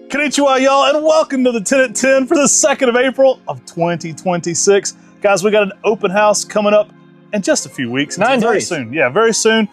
Konnichiwa, y'all, and welcome to the 10 at 10 for the 2nd of April of 2026. Guys, we got an open house coming up in just a few weeks. 9 very days. soon. Yeah, very soon.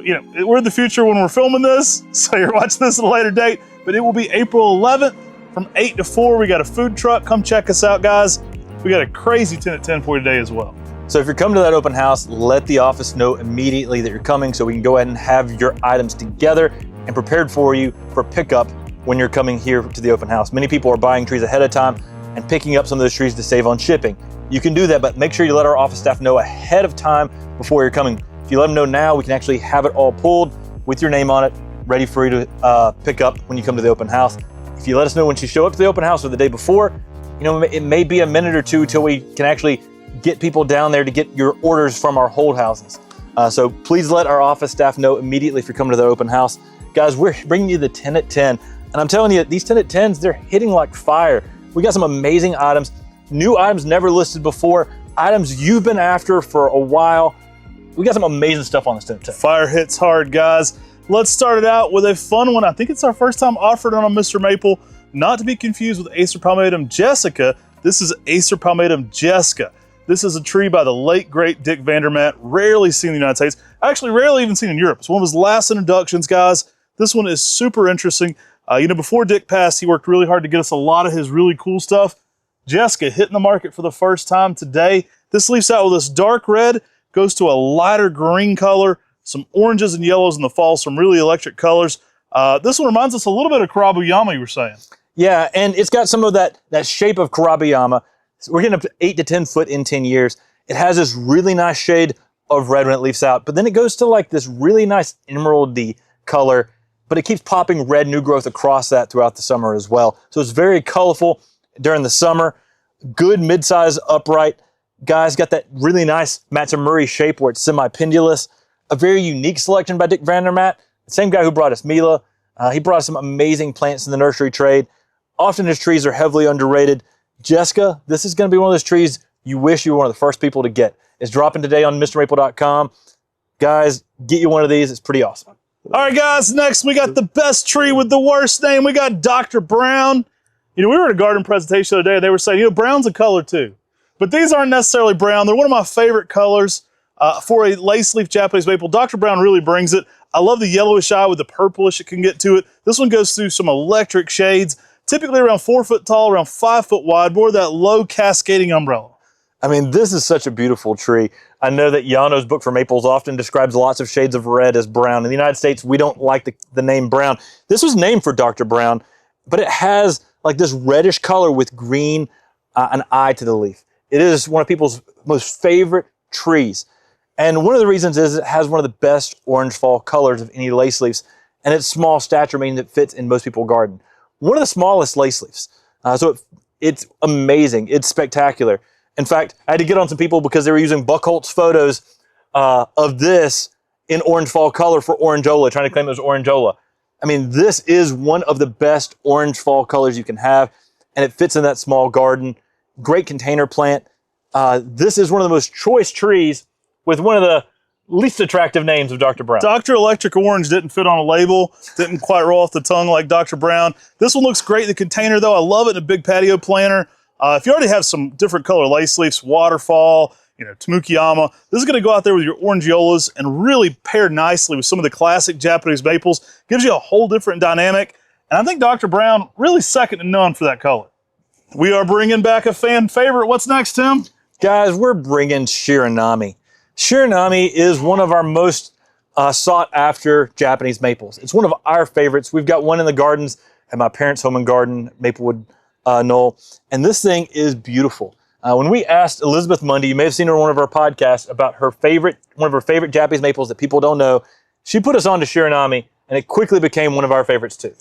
You know, we're in the future when we're filming this, so you're watching this at a later date, but it will be April 11th from 8 to 4. We got a food truck. Come check us out, guys. We got a crazy 10 at 10 for you today as well. So if you're coming to that open house, let the office know immediately that you're coming so we can go ahead and have your items together and prepared for you for pickup when you're coming here to the open house. Many people are buying trees ahead of time and picking up some of those trees to save on shipping. You can do that, but make sure you let our office staff know ahead of time before you're coming. If you let them know now, we can actually have it all pulled with your name on it, ready for you to pick up when you come to the open house. If you let us know when you show up to the open house or the day before, you know, it may be a minute or two till we can actually get people down there to get your orders from our hold houses. So please let our office staff know immediately if you're coming to the open house. Guys, we're bringing you the 10 at 10. And I'm telling you, these 10 at 10s, they're hitting like fire. We got some amazing items, new items never listed before, items you've been after for a while. We got some amazing stuff on this 10 at 10. Fire hits hard, guys. Let's start it out with a fun one. I think it's our first time offered on Mr. Maple, not to be confused with Acer Palmatum Jessica. This is Acer Palmatum Jessica. This is a tree by the late, great Dick Vandermatt, rarely seen in the United States. Actually, rarely even seen in Europe. It's one of his last introductions, guys. This one is super interesting. You know, before Dick passed, he worked really hard to get us a lot of his really cool stuff. Jessica hitting the market for the first time today. This leaves out with this dark red, goes to a lighter green color, some oranges and yellows in the fall, some really electric colors. This one reminds us a little bit of Kurabuyama, you were saying. Yeah, and it's got some of that shape of Kurabuyama. We're getting up to 8 to 10 foot in 10 years. It has this really nice shade of red when it leaves out, but then it goes to like this really nice emeraldy color, but it keeps popping red new growth across that throughout the summer as well. So it's very colorful during the summer. Good mid-size upright. Guys, got that really nice Matsumuri shape where it's semi-pendulous. A very unique selection by Dick Vandermatt. The same guy who brought us Mila. He brought us some amazing plants in the nursery trade. Often his trees are heavily underrated. Jessica, this is going to be one of those trees you wish you were one of the first people to get. It's dropping today on MrMaple.com. Guys, get you one of these. It's pretty awesome. All right, guys, next we got the best tree with the worst name. We got Dr. Brown. You know, we were at a garden presentation the other day, and they were saying, you know, brown's a color too. But these aren't necessarily brown. They're one of my favorite colors for a lace leaf Japanese maple. Dr. Brown really brings it. I love the yellowish eye with the purplish it can get to it. This one goes through some electric shades, typically around 4 foot tall, around 5 foot wide, more of that low cascading umbrella. I mean, this is such a beautiful tree. I know that Yano's book for maples often describes lots of shades of red as brown. In the United States, we don't like the name brown. This was named for Dr. Brown, but it has like this reddish color with green, an eye to the leaf. It is one of people's most favorite trees. And one of the reasons is it has one of the best orange fall colors of any lace leaves, and its small stature means it fits in most people's garden. One of the smallest lace leaves. So it's amazing. It's spectacular. In fact, I had to get on some people because they were using Buchholz photos of this in orange fall color for Orangeola, trying to claim it was Orangeola. I mean, this is one of the best orange fall colors you can have, and it fits in that small garden. Great container plant. This is one of the most choice trees with one of the least attractive names of Dr. Brown. Dr. Electric Orange didn't fit on a label, didn't quite roll off the tongue like Dr. Brown. This one looks great in the container, though. I love it in a big patio planter. If you already have some different color lace leaves, waterfall, you know, Tamukiyama, this is going to go out there with your Orangiolas and really pair nicely with some of the classic Japanese maples. Gives you a whole different dynamic. And I think Dr. Brown really second to none for that color. We are bringing back a fan favorite. What's next, Tim? Guys, we're bringing Shironami. Shironami is one of our most sought after Japanese maples. It's one of our favorites. We've got one in the gardens at my parents' home and garden, Maplewood Knoll, and this thing is beautiful. When we asked Elizabeth Mundy, you may have seen her on one of our podcasts, about one of her favorite Japanese maples that people don't know, she put us on to Shironami, and it quickly became one of our favorites too.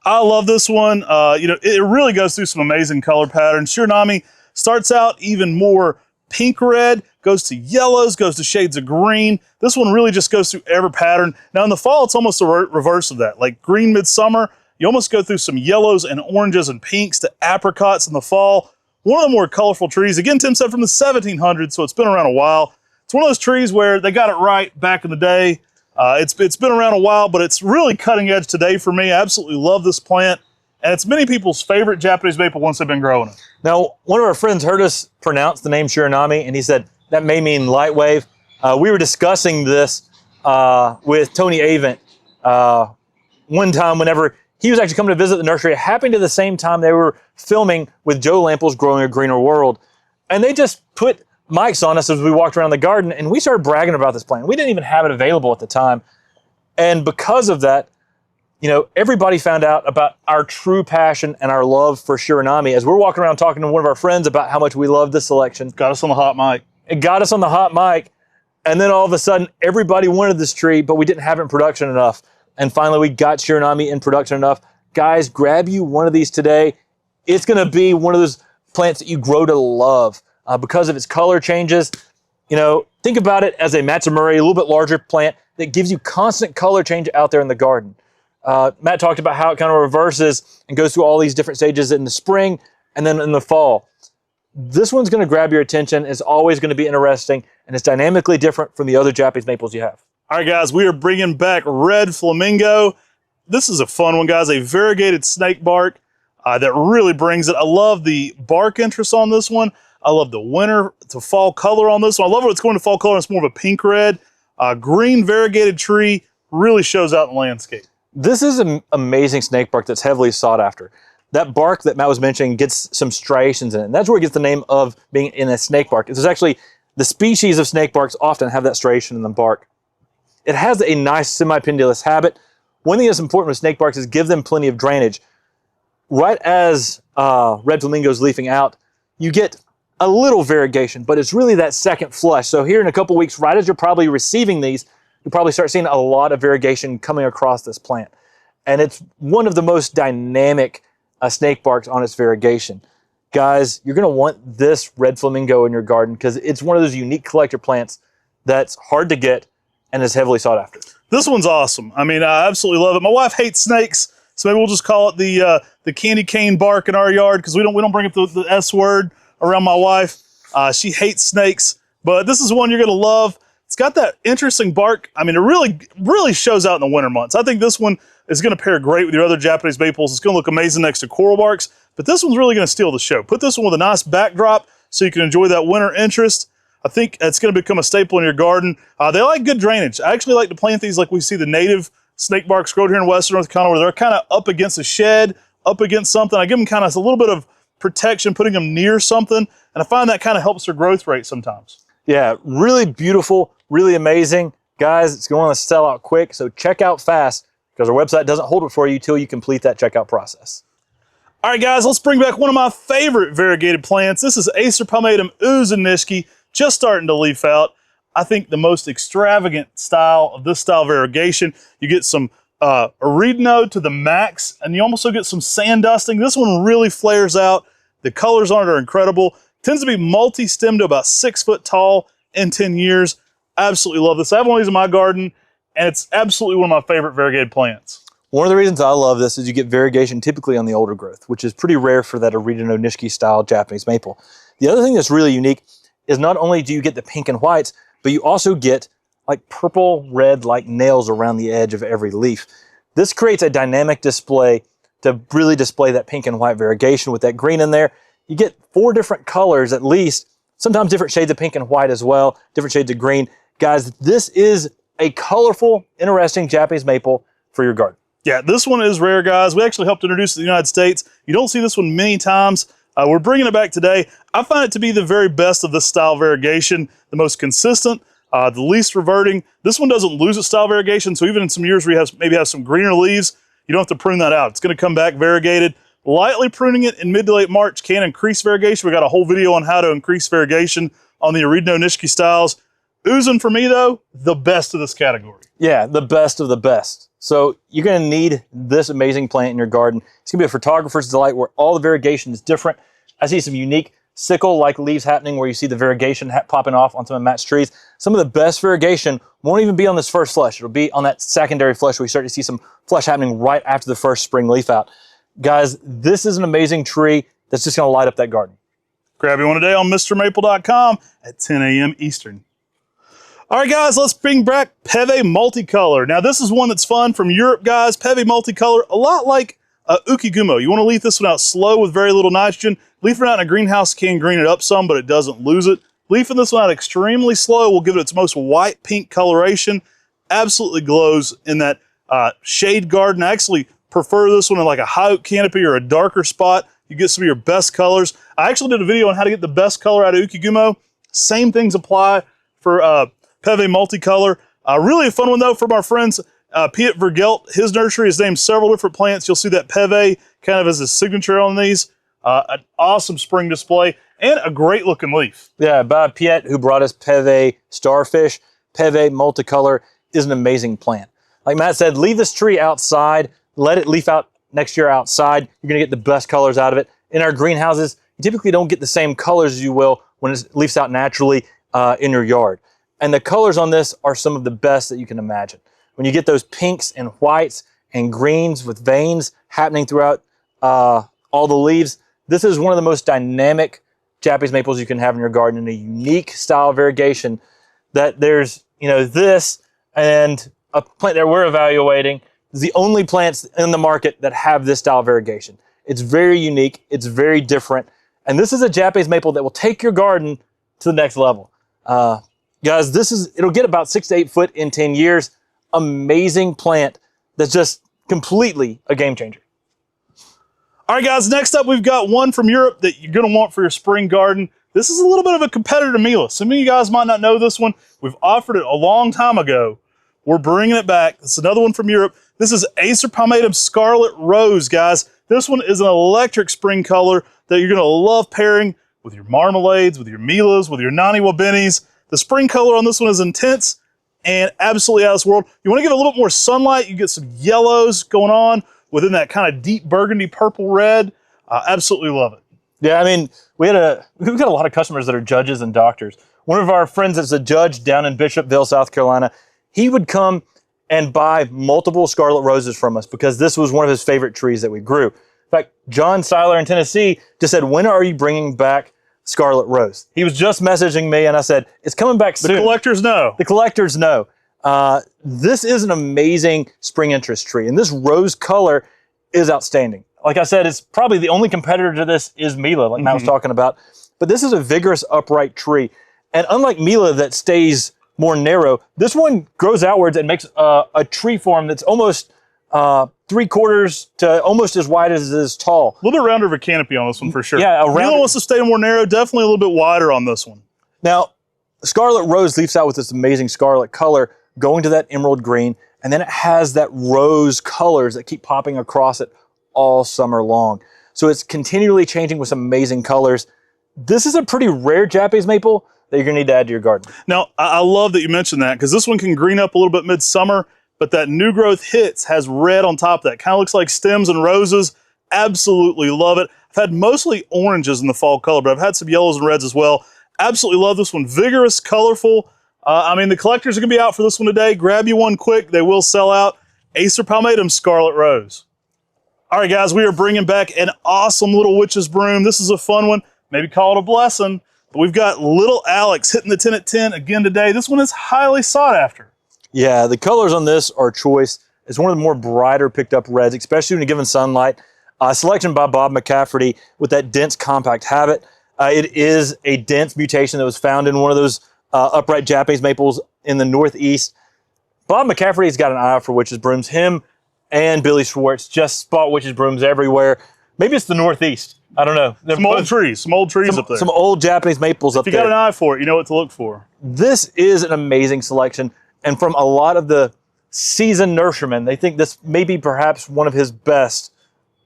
I love this one. You know, it really goes through some amazing color patterns. Shironami starts out even more pink red, goes to yellows, goes to shades of green. This one really just goes through every pattern. Now in the fall, it's almost the reverse of that. Like green midsummer, you almost go through some yellows and oranges and pinks to apricots in the fall. One of the more colorful trees. Again, Tim said from the 1700s, so it's been around a while. It's one of those trees where they got it right back in the day. It's been around a while, but it's really cutting edge today for me. I absolutely love this plant. and it's many people's favorite Japanese maple once they've been growing it. Now, one of our friends heard us pronounce the name Shironami, and he said that may mean light wave. We were discussing this with Tony Avent one time whenever he was actually coming to visit the nursery. It happened at the same time they were filming with Joe Lamples Growing a Greener World. And they just put mics on us as we walked around the garden, and we started bragging about this plant. We didn't even have it available at the time. And because of that, you know, everybody found out about our true passion and our love for Shironami as we're walking around talking to one of our friends about how much we love this selection. Got us on the hot mic. It got us on the hot mic. And then all of a sudden, everybody wanted this tree, but we didn't have it in production enough. And finally, we got Shironami in production enough. Guys, grab you one of these today. It's going to be one of those plants that you grow to love because of its color changes. You know, think about it as a Matsumuri, a little bit larger plant that gives you constant color change out there in the garden. Matt talked about how it kind of reverses and goes through all these different stages in the spring and then in the fall. This one's going to grab your attention. It's always going to be interesting, and it's dynamically different from the other Japanese maples you have. All right, guys, we are bringing back Red Flamingo. This is a fun one, guys, a variegated snake bark that really brings it. I love the bark interest on this one. I love the winter to fall color on this one. I love when it's going to fall color. It's more of a pink red. Green variegated tree really shows out in the landscape. This is an amazing snake bark that's heavily sought after. That bark that Matt was mentioning gets some striations in it, and that's where it gets the name of being in a snake bark. It's actually the species of snake barks often have that striation in the bark. It has a nice semi-pendulous habit. One thing that's important with snake barks is give them plenty of drainage. Right as Red Flamingo's leafing out, you get a little variegation, but it's really that second flush. So here in a couple weeks, right as you're probably receiving these, you'll probably start seeing a lot of variegation coming across this plant. And it's one of the most dynamic snake barks on its variegation. Guys, you're going to want this Red Flamingo in your garden because it's one of those unique collector plants that's hard to get and is heavily sought after. This one's awesome. I mean, I absolutely love it. My wife hates snakes, so maybe we'll just call it the candy cane bark in our yard because we don't bring up the S word around my wife. She hates snakes, but this is one you're going to love. It's got that interesting bark. I mean, it really shows out in the winter months. I think this one is going to pair great with your other Japanese maples. It's going to look amazing next to coral barks, but this one's really going to steal the show. Put this one with a nice backdrop so you can enjoy that winter interest. I think it's going to become a staple in your garden. They like good drainage. I actually like to plant these like we see the native snake barks grow here in Western North Carolina, where they're kind of up against a shed, up against something. I give them kind of a little bit of protection, putting them near something, and I find that kind of helps their growth rate sometimes. Yeah, really beautiful, really amazing. Guys, it's going to sell out quick, so check out fast because our website doesn't hold it for you till you complete that checkout process. All right, guys, let's bring back one of my favorite variegated plants. This is Acer Palmatum Uzen nishiki, just starting to leaf out. I think the most extravagant style of this style of variegation. You get some Aridino to the max, and you also get some sand dusting. This one really flares out. The colors on it are incredible. Tends to be multi-stemmed to about 6 foot tall in 10 years. Absolutely love this. I have one of these in my garden, and it's absolutely one of my favorite variegated plants. One of the reasons I love this is you get variegation typically on the older growth, which is pretty rare for that Aridino nishiki style Japanese maple. The other thing that's really unique is not only do you get the pink and whites, but you also get like purple, red, like nails around the edge of every leaf. This creates a dynamic display to really display that pink and white variegation with that green in there. You get 4 different colors at least, sometimes different shades of pink and white as well, different shades of green. Guys, this is a colorful, interesting Japanese maple for your garden. Yeah, this one is rare, guys. We actually helped introduce it to the United States. You don't see this one many times. We're bringing it back today. I find it to be the very best of this style of variegation, the most consistent, the least reverting. This one doesn't lose its style of variegation, so even in some years where you maybe have some greener leaves, you don't have to prune that out. It's going to come back variegated. Lightly pruning it in mid to late March can increase variegation. We got a whole video on how to increase variegation on the Aridino nishiki styles. Uzen, for me, though, the best of this category. Yeah, the best of the best. So you're going to need this amazing plant in your garden. It's going to be a photographer's delight where all the variegation is different. I see some unique sickle-like leaves happening where you see the variegation popping off on some of Matt's trees. Some of the best variegation won't even be on this first flush. It'll be on that secondary flush where you start to see some flush happening right after the first spring leaf out. Guys, this is an amazing tree that's just going to light up that garden. Grab you one today on MrMaple.com at 10 a.m. Eastern. All right, guys, let's bring back Peve Multicolor. Now, this is one that's fun from Europe, guys. Peve Multicolor, a lot like Ukigumo. You want to leaf this one out slow with very little nitrogen. Leafing it out in a greenhouse can green it up some, but it doesn't lose it. Leafing this one out extremely slow will give it its most white pink coloration. Absolutely glows in that shade garden. I actually prefer this one in like a high oak canopy or a darker spot. You get some of your best colors. I actually did a video on how to get the best color out of Ukigumo. Same things apply for Peve Multicolor. Really a fun one though from our friends Piet Vergelt. His nursery has named several different plants. You'll see that Peve kind of as a signature on these. An awesome spring display and a great looking leaf. Yeah, by Piet, who brought us Peve Starfish. Peve Multicolor is an amazing plant. Like Matt said, leave this tree outside, let it leaf out next year outside. You're gonna get the best colors out of it. In our greenhouses, you typically don't get the same colors as you will when it leaves out naturally in your yard. And the colors on this are some of the best that you can imagine. When you get those pinks and whites and greens with veins happening throughout all the leaves, this is one of the most dynamic Japanese maples you can have in your garden, in a unique style of variegation. That there's, this and a plant that we're evaluating is the only plants in the market that have this style of variegation. It's very unique, it's very different, and this is a Japanese maple that will take your garden to the next level. Guys, it'll get about 6 to 8 foot in 10 years. Amazing plant that's just completely a game changer. All right, guys, next up we've got one from Europe that you're gonna want for your spring garden. This is a little bit of a competitor to Mila. Some of you guys might not know this one. We've offered it a long time ago. We're bringing it back. It's another one from Europe. This is Acer Palmatum Scarlet Rose, guys. This one is an electric spring color that you're gonna love pairing with your marmalades, with your Milas, with your Naniwa Bennies. The spring color on this one is intense and absolutely out of this world. You wanna give it a little bit more sunlight. You get some yellows going on within that kind of deep burgundy purple red. Absolutely love it. Yeah, I mean, we've got a lot of customers that are judges and doctors. One of our friends that's a judge down in Bishopville, South Carolina, he would come and buy multiple Scarlet Roses from us because this was one of his favorite trees that we grew. In fact, John Seiler in Tennessee just said, when are you bringing back Scarlet Rose? He was just messaging me and I said, it's coming back soon. The collectors know. The collectors know. This is an amazing spring interest tree, and this rose color is outstanding. Like I said, it's probably the only competitor to this is Mila, like Matt was talking about. But this is a vigorous, upright tree. And unlike Mila that stays more narrow, this one grows outwards and makes a tree form that's almost 3/4 to almost as wide as it is tall. A little bit rounder of a canopy on this one for sure. Yeah, Mila wants to stay more narrow, definitely a little bit wider on this one. Now, Scarlet Rose leaves out with this amazing scarlet color going to that emerald green, and then it has that rose colors that keep popping across it all summer long. So it's continually changing with some amazing colors. This is a pretty rare Japanese maple that you're gonna need to add to your garden. Now, I love that you mentioned that because this one can green up a little bit midsummer, but that new growth hits has red on top of that. Kind of looks like stems and roses. Absolutely love it. I've had mostly oranges in the fall color, but I've had some yellows and reds as well. Absolutely love this one. Vigorous, colorful. I mean, the collectors are gonna be out for this one today. Grab you one quick, they will sell out. Acer Palmatum Scarlet Rose. All right, guys, we are bringing back an awesome little witch's broom. This is a fun one, maybe call it a blessing, but we've got little Alex hitting the 10 at 10 again today. This one is highly sought after. Yeah, the colors on this are choice. It's one of the more brighter picked up reds, especially when given sunlight. Selection by Bob McCafferty with that dense compact habit. It is a dense mutation that was found in one of those upright Japanese maples in the Northeast. Bob McCafferty's got an eye for witch's brooms. Him and Billy Schwartz just spot witch's brooms everywhere. Maybe it's the Northeast. I don't know. Some old trees up there. Some old Japanese maples up there. If you got an eye for it, you know what to look for. This is an amazing selection. And from a lot of the seasoned nurserymen, they think this may be perhaps one of his best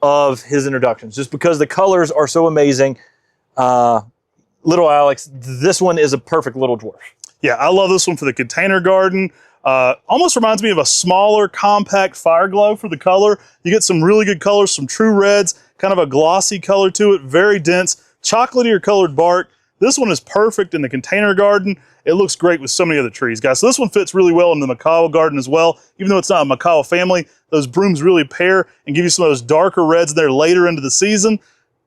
of his introductions, just because the colors are so amazing. Little Alex, this one is a perfect little dwarf. Yeah, I love this one for the container garden. Almost reminds me of a smaller, compact Fire Glow for the color. You get some really good colors, some true reds, kind of a glossy color to it, very dense, chocolatey or colored bark. This one is perfect in the container garden. It looks great with so many other trees, guys. So this one fits really well in the Makawa garden as well. Even though it's not a Makawa family, those brooms really pair and give you some of those darker reds in there later into the season.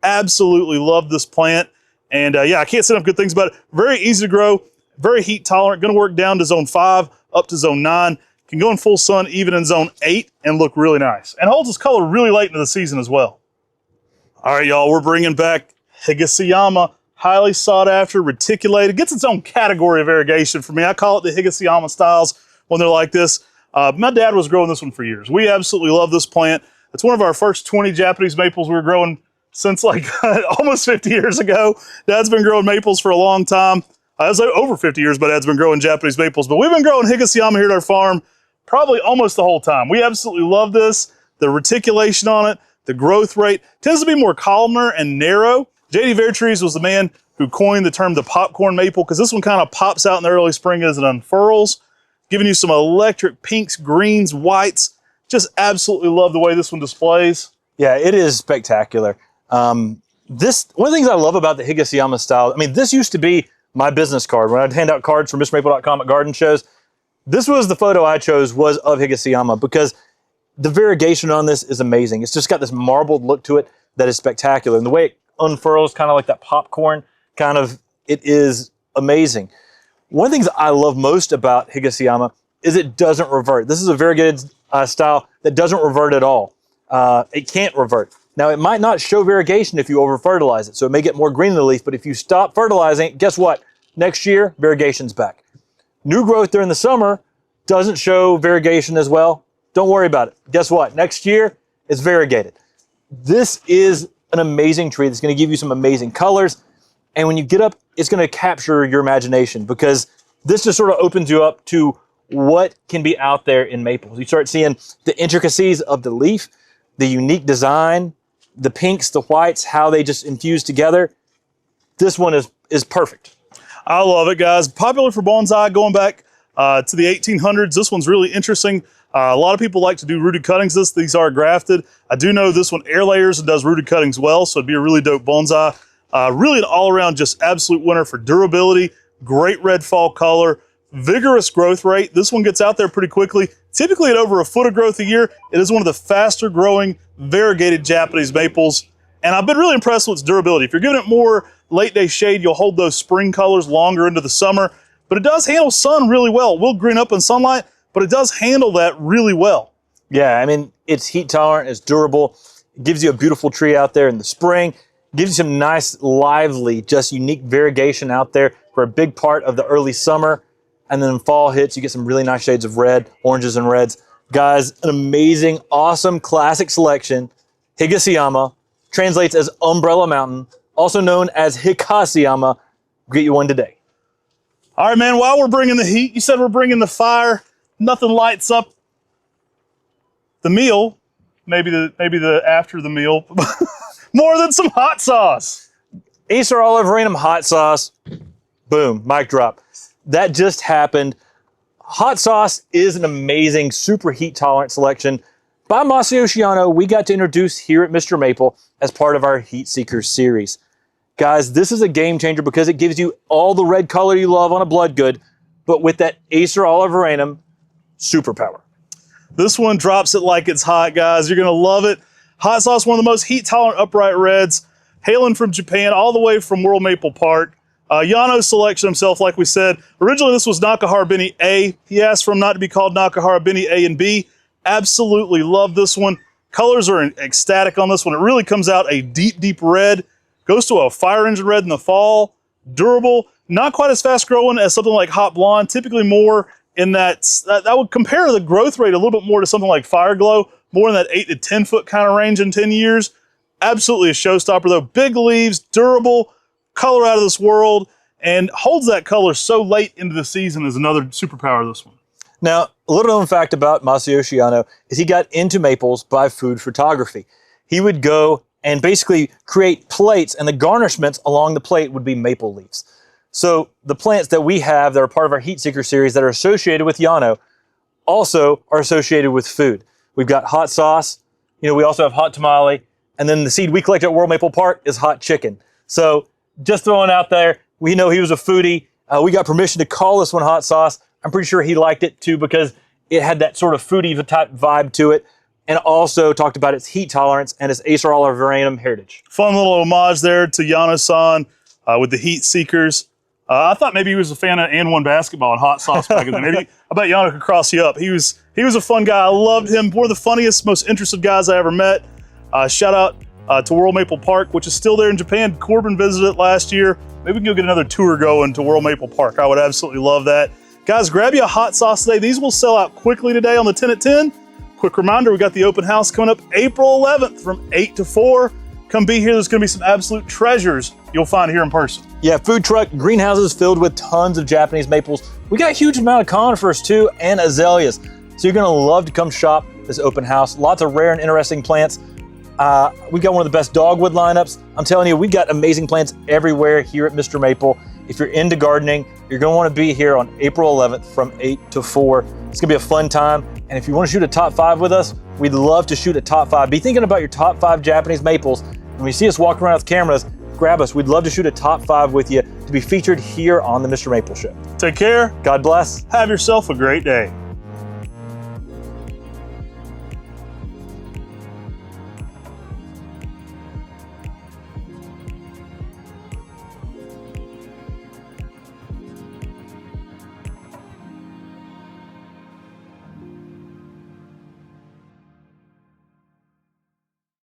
Absolutely love this plant. And yeah, I can't say enough good things about it. Very easy to grow, very heat tolerant, gonna work down to zone 5, up to zone 9. can go in full sun even in zone 8 and look really nice. And holds its color really late into the season as well. All right, y'all, we're bringing back Higasayama, highly sought after, reticulated. Gets its own category of variegation for me. I call it the Higasayama styles when they're like this. My dad was growing this one for years. We absolutely love this plant. It's one of our first 20 Japanese maples we were growing since like almost 50 years ago. Dad's been growing maples for a long time. I was like over 50 years, but Dad's been growing Japanese maples. But we've been growing Higasayama here at our farm probably almost the whole time. We absolutely love this. The reticulation on it, the growth rate tends to be more columnar and narrow. J.D. Vertrees was the man who coined the term the popcorn maple because this one kind of pops out in the early spring as it unfurls, giving you some electric pinks, greens, whites. Just absolutely love the way this one displays. Yeah, it is spectacular. One of the things I love about the Higasayama style, I mean, this used to be my business card. When I'd hand out cards for MrMaple.com at garden shows, this was the photo I chose was of Higasayama because the variegation on this is amazing. It's just got this marbled look to it that is spectacular. And the way it unfurls, kind of like that popcorn, it is amazing. One of the things I love most about Higasayama is it doesn't revert. This is a variegated style that doesn't revert at all. It can't revert. Now, it might not show variegation if you over-fertilize it, so it may get more green in the leaf, but if you stop fertilizing it, guess what? Next year, variegation's back. New growth during the summer doesn't show variegation as well. Don't worry about it. Guess what? Next year, it's variegated. This is an amazing tree that's going to give you some amazing colors, and when you get up, it's going to capture your imagination because this just sort of opens you up to what can be out there in maples. You start seeing the intricacies of the leaf, the unique design, the pinks, the whites, how they just infuse together. This one is perfect. I love it, guys. Popular for bonsai going back to the 1800s. This one's really interesting. A lot of people like to do rooted cuttings. These are grafted. I do know this one air layers and does rooted cuttings well, so it'd be a really dope bonsai. Really an all-around just absolute winner for durability, great red fall color, vigorous growth rate. This one gets out there pretty quickly. Typically at over a foot of growth a year, it is one of the faster growing variegated Japanese maples. And I've been really impressed with its durability. If you're giving it more late day shade, you'll hold those spring colors longer into the summer, but it does handle sun really well. It will green up in sunlight, but it does handle that really well. Yeah, I mean, it's heat tolerant, it's durable. It gives you a beautiful tree out there in the spring. It gives you some nice, lively, just unique variegation out there for a big part of the early summer. And then fall hits, you get some really nice shades of red, oranges and reds. Guys, an amazing, awesome, classic selection. Higasayama translates as Umbrella Mountain, also known as Higasayama. Get you one today. All right, man, while we're bringing the heat, you said we're bringing the fire. Nothing lights up the meal, maybe the after the meal, more than some hot sauce. Acer olive veranum hot sauce. Boom, mic drop. That just happened. Hot sauce is an amazing, super heat tolerant selection by Masayoshi Yano we got to introduce here at Mr. Maple as part of our Heat Seekers series. Guys, this is a game changer because it gives you all the red color you love on a blood good, but with that Acer olive veranum superpower. This one drops it like it's hot, guys. You're gonna love it. Hot sauce, one of the most heat tolerant upright reds, hailing from Japan, all the way from World Maple Park. Yano's selection himself, like we said, originally this was Nakahara Beni A. He asked for him not to be called Nakahara Beni A and B. Absolutely love this one. Colors are ecstatic on this one. It really comes out a deep, deep red. Goes to a fire engine red in the fall. Durable, not quite as fast growing as something like Hot Blonde. Typically more in that would compare the growth rate a little bit more to something like Fire Glow, more in that 8 to 10 foot kind of range in 10 years. Absolutely a showstopper though. Big leaves, durable, color out of this world, and holds that color so late into the season is another superpower of this one. Now, a little known fact about Masayoshi Yano is he got into maples by food photography. He would go and basically create plates, and the garnishments along the plate would be maple leaves. So the plants that we have that are part of our Heat Seeker series that are associated with Yano also are associated with food. We've got hot sauce, we also have hot tamale, and then the seed we collect at World Maple Park is hot chicken. So just throwing out there, we know he was a foodie. We got permission to call this one hot sauce. I'm pretty sure he liked it too because it had that sort of foodie type vibe to it, and also talked about its heat tolerance and its Acer olive veranum heritage. Fun little homage there to Yano-san with the Heat Seekers. I thought maybe he was a fan of And One Basketball and hot sauce back in the day. Maybe I bet Yano could cross you up. He was a fun guy. I loved him. One of the funniest, most interested guys I ever met. Shout out to World Maple Park, which is still there in Japan. Corbin visited it last year. Maybe we can go get another tour going to World Maple Park. I would absolutely love that. Guys, grab you a hot sauce today. These will sell out quickly today on the 10 at 10. Quick reminder, we got the open house coming up April 11th from 8 to 4. Come be here. There's going to be some absolute treasures you'll find here in person. Yeah, food truck, greenhouses filled with tons of Japanese maples. We got a huge amount of conifers too, and azaleas. So you're going to love to come shop this open house. Lots of rare and interesting plants. We got one of the best dogwood lineups. I'm telling you, we got amazing plants everywhere here at Mr. Maple. If you're into gardening, you're going to want to be here on April 11th from 8 to 4. It's going to be a fun time. And if you want to shoot a top 5 with us, we'd love to shoot a top 5. Be thinking about your top 5 Japanese maples. When you see us walking around with cameras, grab us. We'd love to shoot a top 5 with you to be featured here on the Mr. Maple Show. Take care. God bless. Have yourself a great day.